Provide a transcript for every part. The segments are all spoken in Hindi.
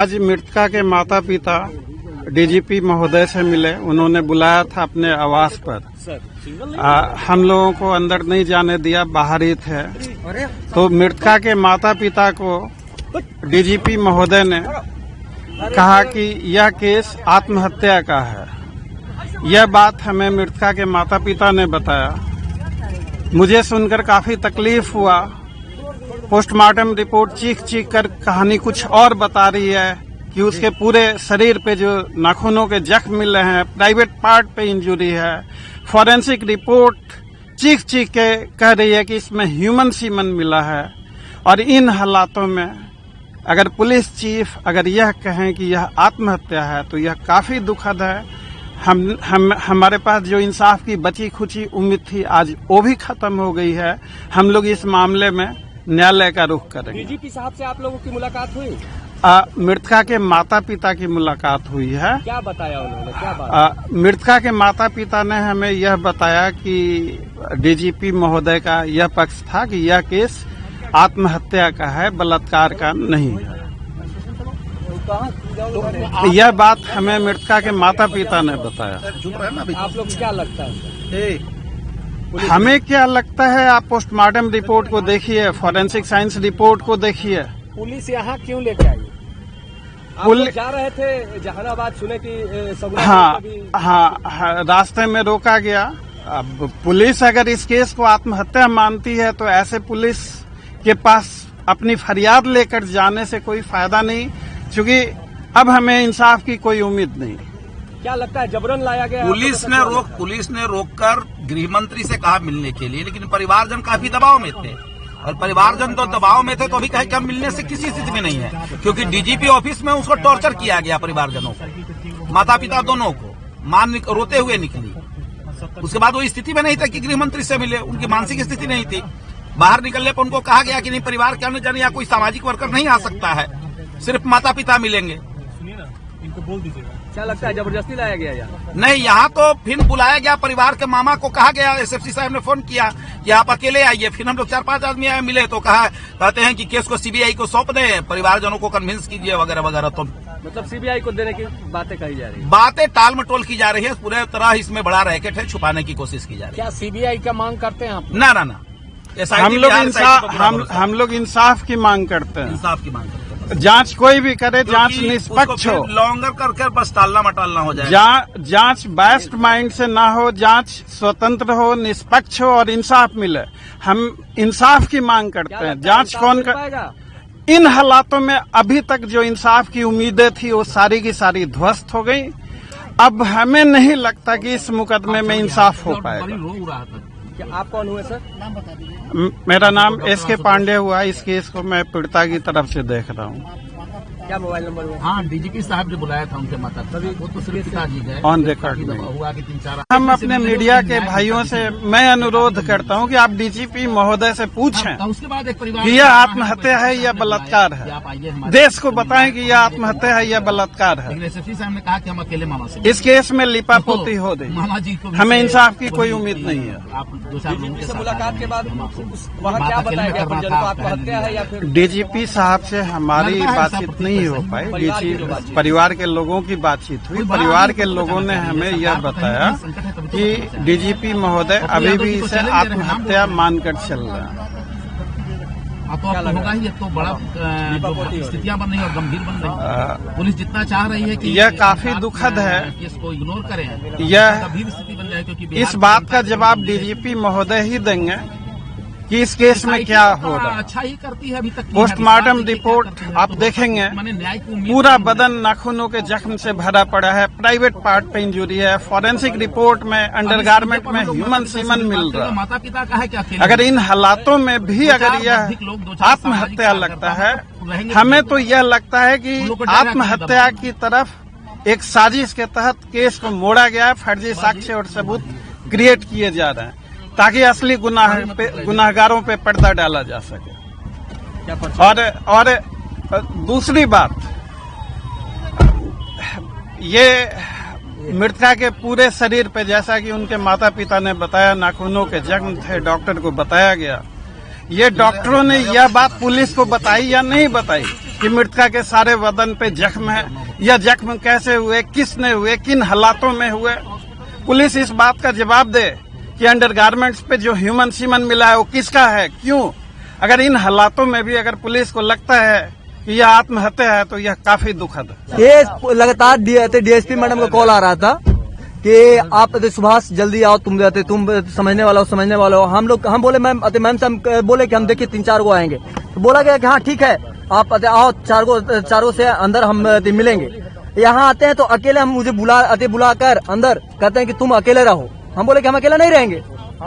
आज मृतका के माता पिता डीजीपी महोदय से मिले। उन्होंने बुलाया था अपने आवास पर। हम लोगों को अंदर नहीं जाने दिया, बाहर ही थे। तो मृतका के माता पिता को डीजीपी महोदय ने कहा कि यह केस आत्महत्या का है। यह बात हमें मृतका के माता पिता ने बताया। मुझे सुनकर काफी तकलीफ हुआ। पोस्टमार्टम रिपोर्ट चीख कर कहानी कुछ और बता रही है कि उसके पूरे शरीर पे जो नाखूनों के जख्म मिले हैं, प्राइवेट पार्ट पे इंजरी है। फॉरेंसिक रिपोर्ट चीख के कह रही है कि इसमें ह्यूमन सीमन मिला है। और इन हालातों में अगर पुलिस चीफ अगर यह कहें कि यह आत्महत्या है तो यह काफी दुखद है। हमारे पास जो इंसाफ की बची खुची उम्मीद थी आज वो भी खत्म हो गई है। हम लोग इस मामले में न्यायालय का रुख करेंगे। डीजीपी साहब से आप लोगों की मुलाकात हुई? मृतका के माता पिता की मुलाकात हुई है। क्या बताया उन्होंने, क्या बात? मृतका के माता पिता ने हमें यह बताया कि डीजीपी महोदय का यह पक्ष था कि यह केस आत्महत्या का है, बलात्कार का नहीं है। यह बात हमें मृतका के माता पिता ने बताया। आप लोग क्या लगता है? हमें क्या लगता है, आप पोस्टमार्टम रिपोर्ट को देखिए, फॉरेंसिक साइंस रिपोर्ट को देखिए। पुलिस यहाँ क्यों लेके आई? आप लोग जा रहे थे जहानाबाद, सुने कि हाँ, रास्ते में रोका गया। अब पुलिस अगर इस केस को आत्महत्या मानती है तो ऐसे पुलिस के पास अपनी फरियाद लेकर जाने से कोई फायदा नहीं, क्योंकि अब हमें इंसाफ की कोई उम्मीद नहीं। क्या लगता है जबरन लाया गया? पुलिस ने रोककर गृह मंत्री से कहा मिलने के लिए, लेकिन परिवारजन काफी दबाव में थे। और परिवारजन तो दबाव में थे तो अभी कहे कि हम मिलने से किसी स्थिति में नहीं है, क्योंकि डीजीपी ऑफिस में उसको टॉर्चर किया गया। परिवारजनों को, माता पिता दोनों को मां रोते हुए निकली। उसके बाद वो स्थिति में नहीं था कि गृह मंत्री से मिले, उनकी मानसिक स्थिति नहीं थी। बाहर निकलने पर उनको कहा गया कि नहीं, परिवार के अन्य जन या कोई सामाजिक वर्कर नहीं आ सकता है, सिर्फ माता पिता मिलेंगे। इनको बोल दीजिएगा। क्या लगता है जबरदस्ती लाया गया यहाँ? नहीं, यहाँ तो फिर बुलाया गया। परिवार के मामा को कहा गया, एसएसपी साहब ने फोन किया कि आप अकेले आइए। फिर हम लोग 4-5 आदमी आए, मिले तो कहते हैं कि केस को सीबीआई को सौंप दें, परिवारजनों को कन्विंस कीजिए वगैरह वगैरह। तो मतलब सीबीआई को देने की बातें कही जा रही है, बातें टाल मटोल की जा रही है। पूरे तरह इसमें बड़ा रैकेट है, छुपाने की कोशिश की जा रही है। क्या सीबीआई का मांग करते हैं आप? ना, हम लोग इंसाफ की मांग करते हैं। इंसाफ की मांग करते हैं। जांच कोई भी करे, जांच निष्पक्ष हो, लॉन्गर करके बस टालना मटालना हो जाए। जांच बायस्ड माइंड से ना हो, जांच स्वतंत्र हो, निष्पक्ष हो और इंसाफ मिले। हम इंसाफ की मांग करते हैं। जांच कौन कर? इन हालातों में अभी तक जो इंसाफ की उम्मीदें थी वो सारी की सारी ध्वस्त हो गई। अब हमें नहीं लगता कि इस मुकदमे में इंसाफ हो पाएगा। आप कौन हुए सर? नाम बता दीजिए। मेरा नाम एसके पांडे हुआ। इस केस को मैं पीड़िता की तरफ से देख रहा हूँ। क्या मोबाइल नंबर हुआ? हाँ, डीजीपी साहब जो बुलाया था उनके माता वो तो सिर्फ पिताजी गए। ऑन रिकॉर्ड हुआ कि 3-4 हम अपने मीडिया के भाइयों से मैं अनुरोध करता हूं कि आप डीजीपी महोदय से पूछें उसके बाद एक परिवार कि यह आत्महत्या है या बलात्कार है। देश को बताएं कि यह आत्महत्या है या बलात्कार है। एसएसपी साहब ने कहा कि हम अकेले मामा से इस केस में लिपापोती हो गई। मामा जी को हमें इंसाफ की कोई उम्मीद नहीं है। आप 2-4 लोगों से मुलाकात के बाद वहाँ क्या बताया गया? परिजनों को आत्महत्या है या फिर? डीजीपी साहब से हमारी बातचीत नहीं हो पाई। परिवार के लोगों की बातचीत हुई। परिवार के लोगों ने हमें यह बताया कि डीजीपी महोदय अभी भी इसे आत्महत्या मानकर चल रहे हैं। होगा ही, तो बड़ा स्थितियां बन रही और गंभीर बन रही। पुलिस जितना चाह रही है कि यह काफी दुखद है, इसको इग्नोर करें, यह गंभीर स्थिति बन जाए। क्योंकि इस बात का जवाब डीजीपी महोदय ही देंगे कि इस केस में क्या हो रहा है। अच्छा ही करती है अभी तक। पोस्टमार्टम रिपोर्ट आप देखेंगे, पूरा बदन नाखूनों के जख्म से भरा पड़ा है, प्राइवेट पार्ट पे इंजरी है। फॉरेंसिक रिपोर्ट में अंडरगारमेंट में ह्यूमन सीमन मिल रहा है। माता पिता का है क्या? अगर इन हालातों में भी अगर यह आत्महत्या लगता है, हमें तो यह लगता है कि आत्महत्या की तरफ एक साजिश के तहत केस को मोड़ा गया है। फर्जी साक्ष्य और सबूत क्रिएट किए जा रहे हैं ताकि असली गुनाहगारों पे पर्दा डाला जा सके। और दूसरी बात, ये मृतका के पूरे शरीर पे, जैसा कि उनके माता पिता ने बताया, नाखूनों के जख्म थे। डॉक्टर को बताया गया। ये डॉक्टरों ने यह बात पुलिस को बताई या नहीं बताई? कि मृतका के सारे बदन पे जख्म है। यह जख्म कैसे हुए, किसने हुए, किन हालातों में हुए, पुलिस इस बात का जवाब दे कि अंडरगारमेंट्स पे जो ह्यूमन सीमन मिला है वो किसका है, क्यों। अगर इन हालातों में भी अगर पुलिस को लगता है कि यह आत्महत्या है तो यह काफी दुखद है। ये लगातार डीएसपी मैडम का कॉल आ रहा था कि आप सुभाष जल्दी आओ, तुम समझने वाला हो। हम बोले मैम से हम बोले कि हम देखिए 3-4 को आएंगे, तो बोला गया कि हाँ ठीक है आप आओ, 4 से अंदर हम मिलेंगे। यहाँ आते हैं तो अकेले हम मुझे बुलाकर अंदर कहते हैं कि तुम अकेले रहो। हम बोले कि हम अकेले नहीं रहेंगे,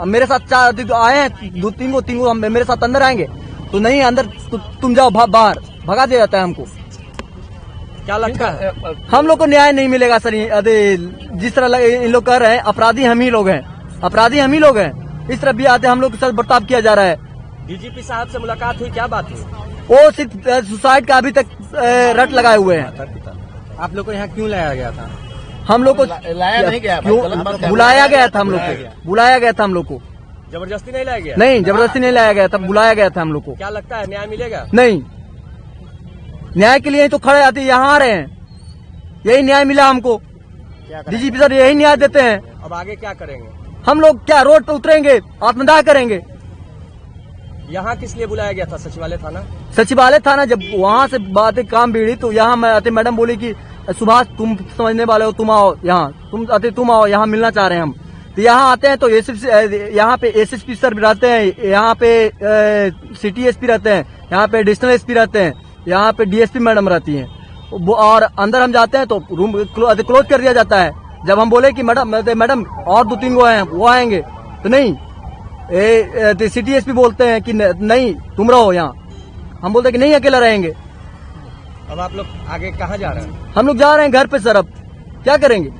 मेरे साथ 4 आए हैं, 2-3 को हम मेरे साथ अंदर आएंगे। तो नहीं अंदर, तुम जाओ बाहर, भगा दिया जाता है हमको। क्या लगता है हम लोग को न्याय नहीं मिलेगा सर। जिस तरह इन लोग कर रहे हैं, अपराधी हम ही लोग हैं। इस तरह भी आते हम लोग के साथ बर्ताव किया जा रहा है। डीजीपी साहब से मुलाकात हुई, क्या बात हुई? वो सिर्फ सुसाइड का अभी तक रट लगाए हुए हैं। आप लोग को यहाँ क्यों लाया गया था? हम लोग को लाया नहीं गया, क्यों बुलाया गया था? हम लोग को जबरदस्ती नहीं लाया गया? नहीं, जबरदस्ती नहीं लाया गया था, बुलाया गया था हम लोग को। क्या लगता है न्याय मिलेगा? नहीं, न्याय के लिए तो खड़े आते यहाँ आ रहे हैं, यही न्याय मिला हमको। डीजीपी सर यही न्याय देते हैं। अब आगे क्या करेंगे? हम लोग क्या रोड पे उतरेंगे, आत्मदाह करेंगे। यहाँ किस लिए बुलाया गया था? सचिवालय थाना जब वहाँ से बातें काम बिगड़ी तो यहाँ मैडम बोली कि सुभाष तुम समझने वाले हो, तुम आओ यहाँ, तुम आओ यहाँ, मिलना चाह रहे हैं हम। तो यहाँ आते हैं तो यहाँ पे एसएसपी सर रहते हैं, यहाँ पे सिटी एसपी रहते हैं, यहाँ पे एडिशनल एसपी रहते हैं, यहाँ पे डीएसपी मैडम रहती हैं। और अंदर हम जाते हैं तो रूम क्लोज कर दिया जाता है। जब हम बोले कि मैडम और 2-3 को हैं, वो आएंगे, तो नहीं, सिटी एसपी बोलते हैं कि नहीं तुम रहो यहाँ। हम बोलते हैं कि नहीं अकेला रहेंगे। अब आप लोग आगे कहाँ जा रहे हैं? हम लोग जा रहे हैं घर पे सर, अब क्या करेंगे।